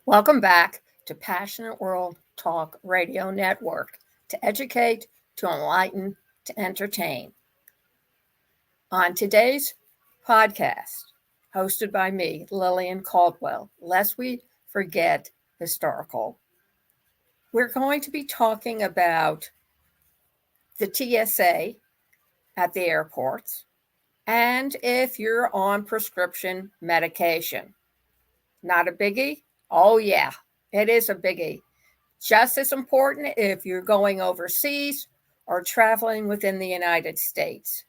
Welcome back to Passionate World Talk Radio Network, to educate, to enlighten, to entertain. On today's podcast, hosted by me, Lillian Cauldwell, lest we forget historical, we're going to be talking about the TSA at the airports and if you're on prescription medication. Not a biggie? Oh, yeah, it is a biggie. Just as important if you're going overseas or traveling within the United States.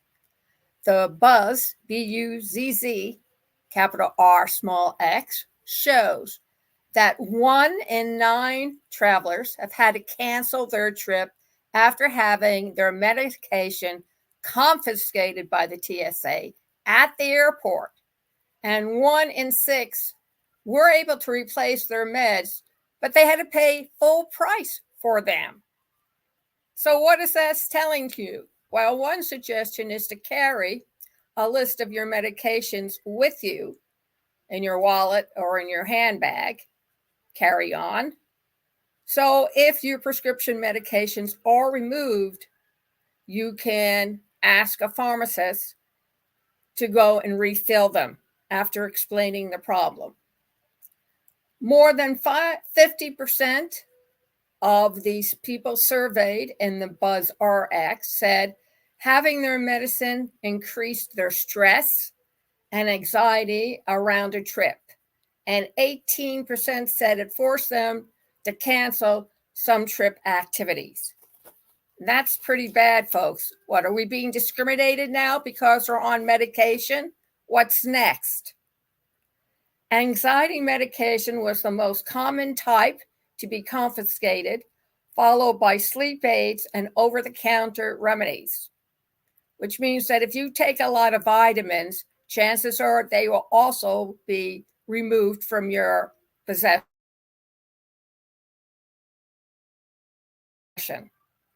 The Buzz, B-U-Z-Z, capital R, small x, shows that 1 in 9 travelers have had to cancel their trip after having their medication confiscated by the TSA at the airport. And 1 in 6 were able to replace their meds, but they had to pay full price for them. So what is that telling you? Well, one suggestion is to carry a list of your medications with you in your wallet or in your handbag, carry on. So if your prescription medications are removed, you can ask a pharmacist to go and refill them after explaining the problem. More than 50% of these people surveyed in the Buzz RX said having their medicine increased their stress and anxiety around a trip. And 18% said it forced them to cancel some trip activities. That's pretty bad, folks. What, are we being discriminated now because we're on medication? What's next? Anxiety medication was the most common type to be confiscated, followed by sleep aids and over-the-counter remedies, which means that if you take a lot of vitamins, chances are they will also be removed from your possession.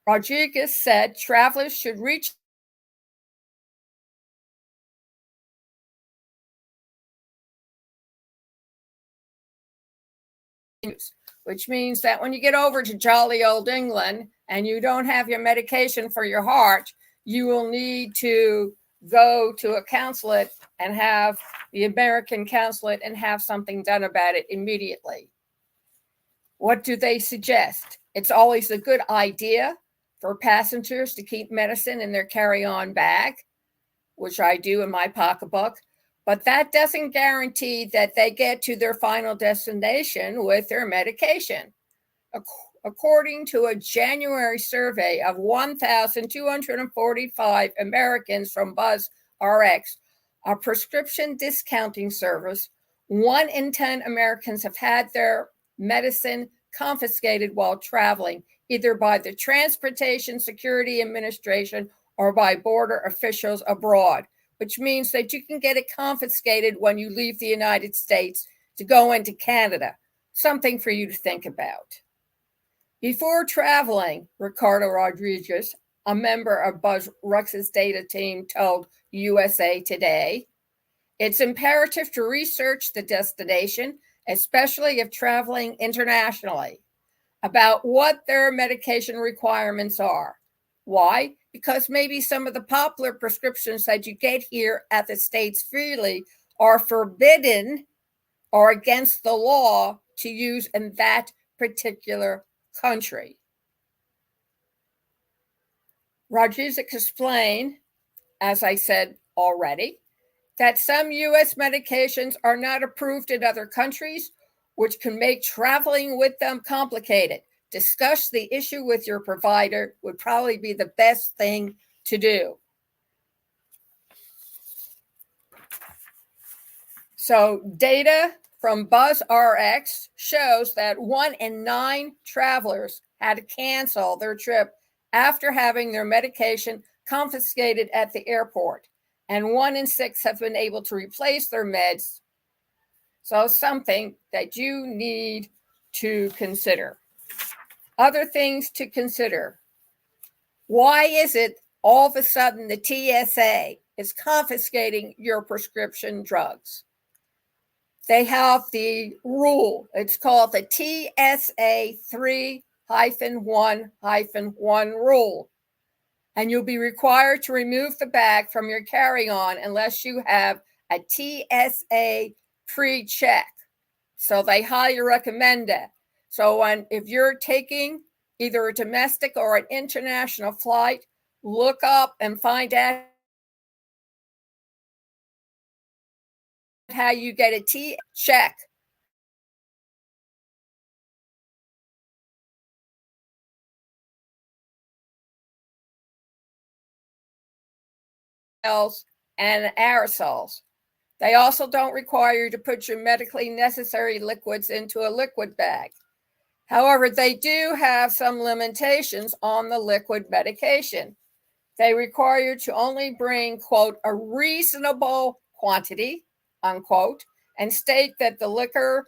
Rodriguez said travelers should reach which means that when you get over to jolly old England and you don't have your medication for your heart, you will need to go to a consulate and have the American consulate and have something done about it immediately. What do they suggest? It's always a good idea for passengers to keep medicine in their carry-on bag, which I do in my pocketbook. But that doesn't guarantee that they get to their final destination with their medication. According to a January survey of 1,245 Americans from Buzz RX, a prescription discounting service, 1 in 10 Americans have had their medicine confiscated while traveling, either by the Transportation Security Administration or by border officials abroad, which means that you can get it confiscated when you leave the United States to go into Canada. Something for you to think about. Before traveling, Ricardo Rodriguez, a member of Buzz Rux's data team, told USA Today, it's imperative to research the destination, especially if traveling internationally, about what their medication requirements are. Why? Because maybe some of the popular prescriptions that you get here at the States freely are forbidden or against the law to use in that particular country. Rodriguez explained, as I said already, that some U.S. medications are not approved in other countries, which can make traveling with them complicated. Discuss the issue with your provider would probably be the best thing to do. So data from BuzzRx shows that 1 in 9 travelers had to cancel their trip after having their medication confiscated at the airport, and 1 in 6 have been able to replace their meds. So something that you need to consider. Other things to consider. Why is it all of a sudden the TSA is confiscating your prescription drugs? they have the rule. It's called the TSA 3-1-1 rule. And you'll be required to remove the bag from your carry-on unless you have a TSA pre-check. So they highly recommend it. So if you're taking either a domestic or an international flight, look up and find out how you get a T check. And aerosols. They also don't require you to put your medically necessary liquids into a liquid bag. However, they do have some limitations on the liquid medication. They require you to only bring, quote, a reasonable quantity, unquote, and state that the liquor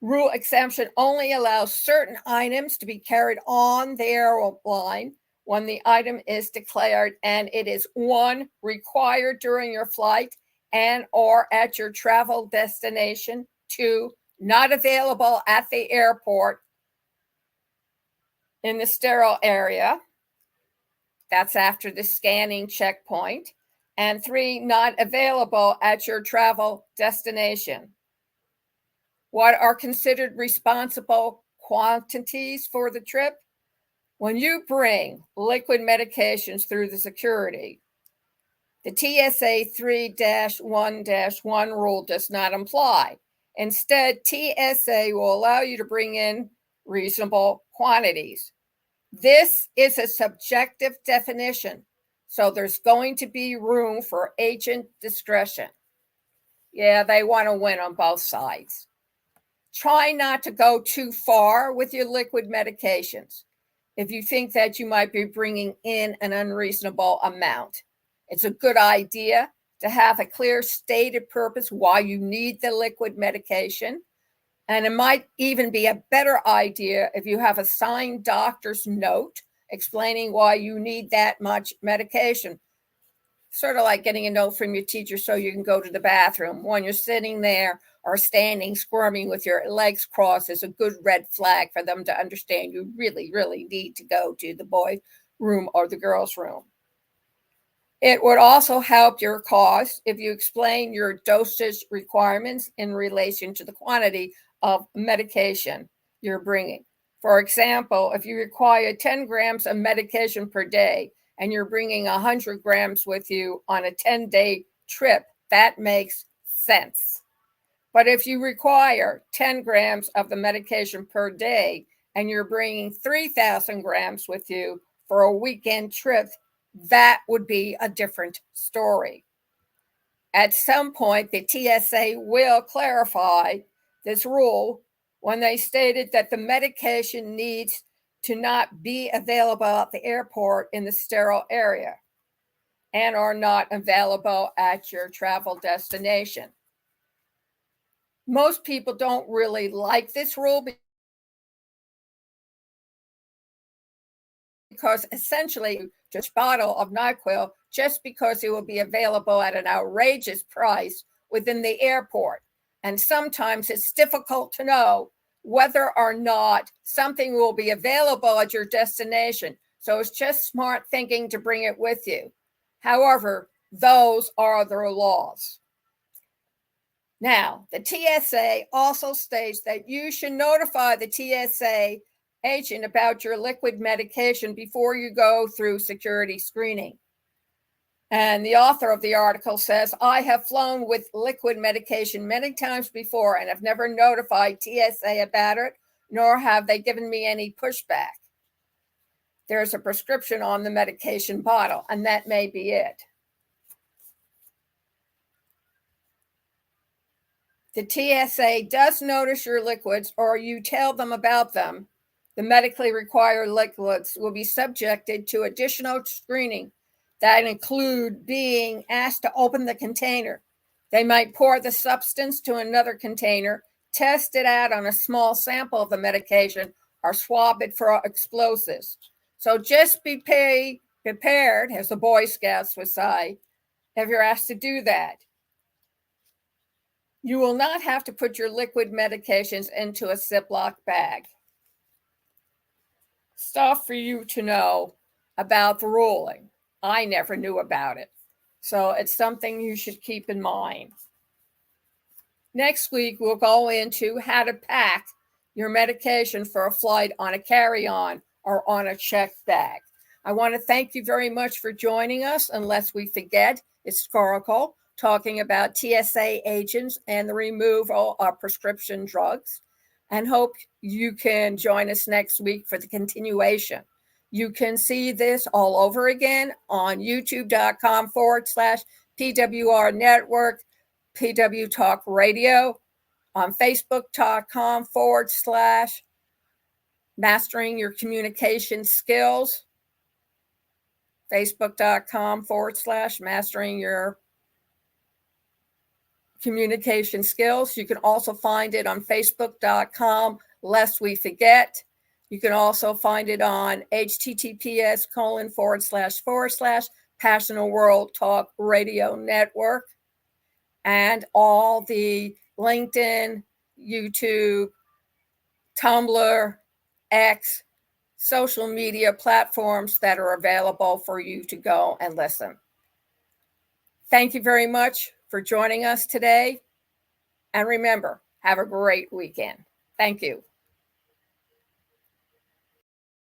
rule exemption only allows certain items to be carried on the airline when the item is declared, and it is 1, required during your flight and or at your travel destination, 2, not available at the airport in the sterile area. That's after the scanning checkpoint. And 3, not available at your travel destination. What are considered responsible quantities for the trip? When you bring liquid medications through the security, the TSA 3-1-1 rule does not apply. Instead, TSA will allow you to bring in reasonable quantities. This is a subjective definition, so there's going to be room for agent discretion. Yeah, they want to win on both sides. Try not to go too far with your liquid medications if you think that you might be bringing in an unreasonable amount. It's a good idea to have a clear stated purpose why you need the liquid medication. And it might even be a better idea if you have a signed doctor's note explaining why you need that much medication. Sort of like getting a note from your teacher so you can go to the bathroom. When you're sitting there or standing, squirming with your legs crossed is a good red flag for them to understand you really, really need to go to the boys' room or the girls' room. It would also help your cause if you explain your dosage requirements in relation to the quantity of medication you're bringing. For example, if you require 10 grams of medication per day and you're bringing 100 grams with you on a 10-day trip, that makes sense. But if you require 10 grams of the medication per day and you're bringing 3,000 grams with you for a weekend trip, that would be a different story. At some point, the TSA will clarify this rule when they stated that the medication needs to not be available at the airport in the sterile area and are not available at your travel destination. Most people don't really like this rule because essentially just a bottle of NyQuil just because it will be available at an outrageous price within the airport. And sometimes it's difficult to know whether or not something will be available at your destination. So it's just smart thinking to bring it with you. However, those are the laws. Now, the TSA also states that you should notify the TSA agent about your liquid medication before you go through security screening. And the author of the article says, I have flown with liquid medication many times before and have never notified TSA about it, nor have they given me any pushback. There's a prescription on the medication bottle, and that may be it. The TSA does notice your liquids or you tell them about them. The medically required liquids will be subjected to additional screening that include being asked to open the container. They might pour the substance to another container, test it out on a small sample of the medication, or swab it for explosives. So just be prepared, as the Boy Scouts would say, if you're asked to do that. You will not have to put your liquid medications into a Ziploc bag. Stuff for you to know about the ruling. I never knew about it, so it's something you should keep in mind. Next week, we'll go into how to pack your medication for a flight on a carry-on or on a checked bag. I want to thank you very much for joining us. Unless we forget, it's Coracle talking about TSA agents and the removal of prescription drugs, and hope you can join us next week for the continuation. You can see this all over again on youtube.com/PWR Network, PW Talk Radio, on Facebook.com/Mastering Your Communication Skills, Facebook.com/Mastering Your Communication Skills. You can also find it on Facebook.com, Lest We Forget. You can also find it on https:// World Talk Radio Network, and all the LinkedIn, YouTube, Tumblr, X, social media platforms that are available for you to go and listen. Thank you very much for joining us today. And remember, have a great weekend. Thank you.